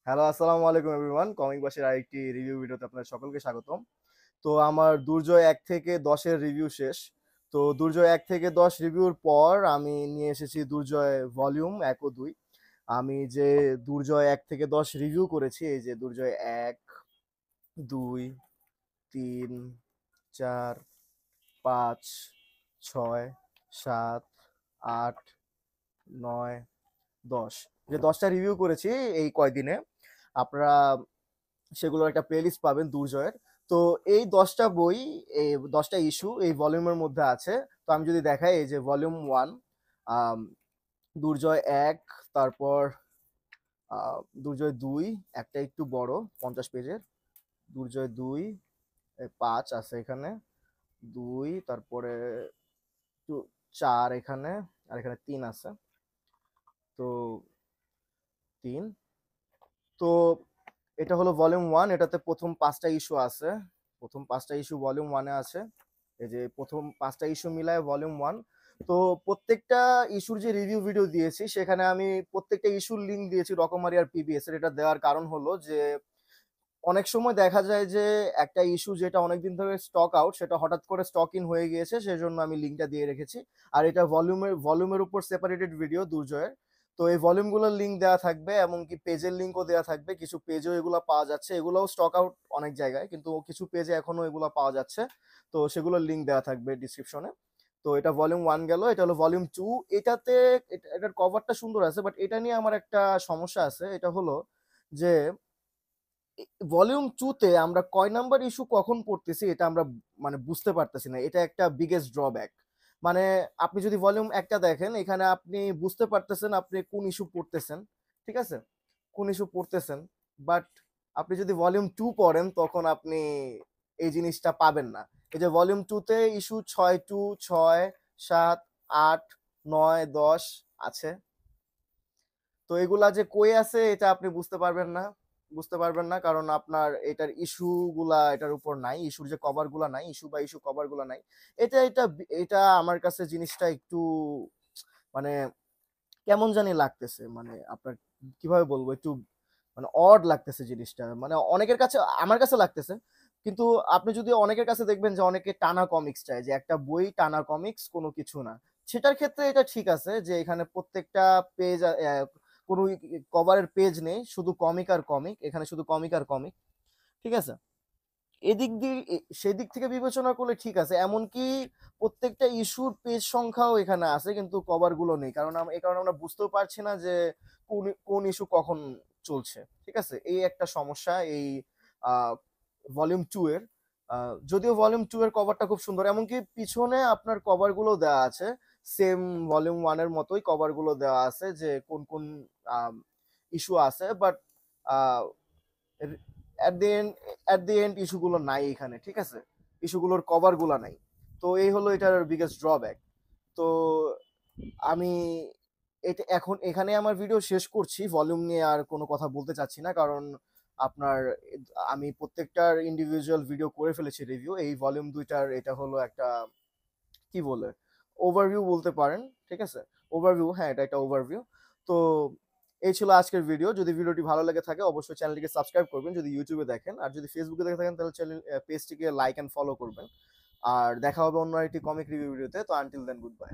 Hello, আসসালামু আলাইকুম everyone. Comic বাসের আরেকটি রিভিউ ভিডিওতে আপনাদের সকলকে স্বাগতম। তো আমার দুর্জয় ১ থেকে ১০ এর রিভিউ শেষ। তো দুর্জয় ১ থেকে ১০ রিভিউর পর আমি নিয়ে এসেছি দুর্জয় ভলিউম ১ ও ২। আমি যে দুর্জয় ১ থেকে ১০ রিভিউ করেছি, এই যে দুর্জয় ১, ২, ৩, ৪, ৫, ৬, ৭, ৮, ৯, ১০। যে ১০ টা রিভিউ করেছি এই কয়দিনে, আপনারা সেগুলোর একটা প্লেলিস্ট পাবেন দুর্জয়ের। তো এই ১০টা বই, এই ১০টা ইস্যু এই ভলিউমের মধ্যে আছে। তো আমি যদি দেখাই, এই যে ভলিউম 1, আম দুর্জয় ১, তারপর দুর্জয় ২, একটা একটু বড় ৫০ পেজের। দুর্জয় ২, ৫ আছে এখানে, ২, তারপরে টু ৪ এখানে, আর এখানে ৩ আছে। তো ৩। তো এটা হলো ভলিউম 1, এটাতে প্রথম ৫ টা ইস্যু আছে। প্রথম ৫ টা ইস্যু ভলিউম 1 এ আছে। এই যে প্রথম ৫ টা ইস্যু মিলায় ভলিউম 1। তো প্রত্যেকটা ইস্যুর যে রিভিউ ভিডিও দিয়েছি, সেখানে আমি প্রত্যেকটা ইস্যুর লিংক দিয়েছি রকমারি আর পিবিএস এর। এটা দেওয়ার কারণ হলো যে অনেক সময় দেখা যায় যে একটা ইস্যু যেটা অনেকদিন ধরে স্টক আউট, সেটা হঠাৎ করে স্টক ইন হয়ে গিয়েছে, সেজন্য আমি লিঙ্কটা দিয়ে রেখেছি। আর এটা ভলিউমের উপর সেপারেটেড ভিডিও দুর্জয়ের। তো এই ভলিউমগুলোর লিঙ্ক দেওয়া থাকবে, এমনকি পেজের লিঙ্কও দেওয়া থাকবে। কিছু পেজেও এগুলো পাওয়া যাচ্ছে, এগুলোও স্টক আউট অনেক জায়গায়, কিন্তু কিছু পেজে এখনো এগুলো পাওয়া যাচ্ছে। তো সেগুলোর লিঙ্ক দেওয়া থাকবে ডিসক্রিপশনে। তো এটা ভলিউম 1 গেল, এটা হলো ভলিউম 2। এটাতে এটার কভারটা সুন্দর আছে, বাট এটা নিয়ে আমার একটা সমস্যা আছে। এটা হলো যে ভলিউম 2 তে আমরা কয় নাম্বার ইস্যু কখন পড়তেছি, এটা আমরা মানে বুঝতে পারতেছি না। এটা একটা বিগেস্ট ড্রব্যাক। মানে আপনি যদি ভলিউম 1 টা দেখেন, এখানে আপনি বুঝতে পারতেছেন আপনি কোন ইস্যু পড়তেছেন। ঠিক আছে? কোন ইস্যু পড়তেছেন। বাট আপনি যদি ভলিউম 2 পড়েন, তখন আপনি এই জিনিসটা পাবেন না। এই যে ভলিউম 2 তে ইস্যু 6-2, 6, 7, 8, 9, 10 আছে। তো এগুলা যে কই আছে, এটা আপনি বুঝতে পারবেন না, কারণ আপনার এটার ইস্যু গুলা এটার উপর নাই, ইস্যুর যে কভার গুলা নাই, ইস্যু বা ইস্যু কভার গুলা নাই। এটা আমার কাছে জিনিসটা একটু মানে কেমন জানি লাগতেছে। মানে আপনার কিভাবে বলবো, একটু মানে অড লাগতেছে জিনিসটা। মানে অনেকের কাছে, আমার কাছে লাগতেছে। কিন্তু আপনি যদি অনেকের কাছে দেখবেন যে অনেকে টানা কমিক্স চায়, যে একটা বই টানা কমিক্স, কোনো কিছু না। সেটার ক্ষেত্রে এটা ঠিক আছে যে এখানে প্রত্যেকটা পেজ, কোনো কভারের পেজ নেই, শুধু কমিক আর কমিক, এখানে শুধু কমিক আর কমিক। ঠিক আছে? সেদিক থেকে বিবেচনা করলে ঠিক আছে। এমনকি প্রত্যেকটা ইস্যুর পেজ সংখ্যাও এখানে আছে, কিন্তু কভার গুলো নেই। কারণ এই কারণে আমরা বুঝতেও পারছি না যে কোন কোন ইস্যু কখন চলছে। ঠিক আছে? এই একটা সমস্যা এই ভলিউম 2 এর। যদিও ভলিউম 2 এর কভারটা খুব সুন্দর, এমনকি পিছনে আপনার কভার গুলো দেওয়া আছে সেম ভলিউম 1 এর মতোই। কভার গুলো দেওয়া আছে যে কোন কোন ইস্যু আছে, বাট এট দি এন্ড ইস্যুগুলো নাই এখানে। ঠিক আছে? ইস্যুগুলোর কভার গুলা নাই। তো এই হলো এটার বিগেস্ট ড্রব্যাক। তো আমি এটা এখন এখানে আমার ভিডিও শেষ করছি। ভলিউম নিয়ে আর কোনো কথা বলতে চাচ্ছি না, কারণ আপনার আমি প্রত্যেকটার ইন্ডিভিজুয়াল ভিডিও করে ফেলেছি রিভিউ। এই ভলিউম 2টার এটা হলো একটা, কি বলে, ওভারভিউ বলতে পারেন। ঠিক আছে? ওভারভিউ, হ্যাঁ, এটা একটা ওভারভিউ। তো এই ছিল আজকের ভিডিও। যদি ভিডিওটি ভালো লেগে থাকে, অবশ্যই চ্যানেলটিকে সাবস্ক্রাইব করবেন যদি ইউটিউবে দেখেন। আর যদি ফেসবুকে দেখে থাকেন, তাহলে চ্যানেল পেজটিকে লাইক অ্যান্ড ফলো করবেন। আর দেখা হবে অন্য একটি কমিক রিভিউ ভিডিওতে। তো আনটিল দেন, গুড বাই।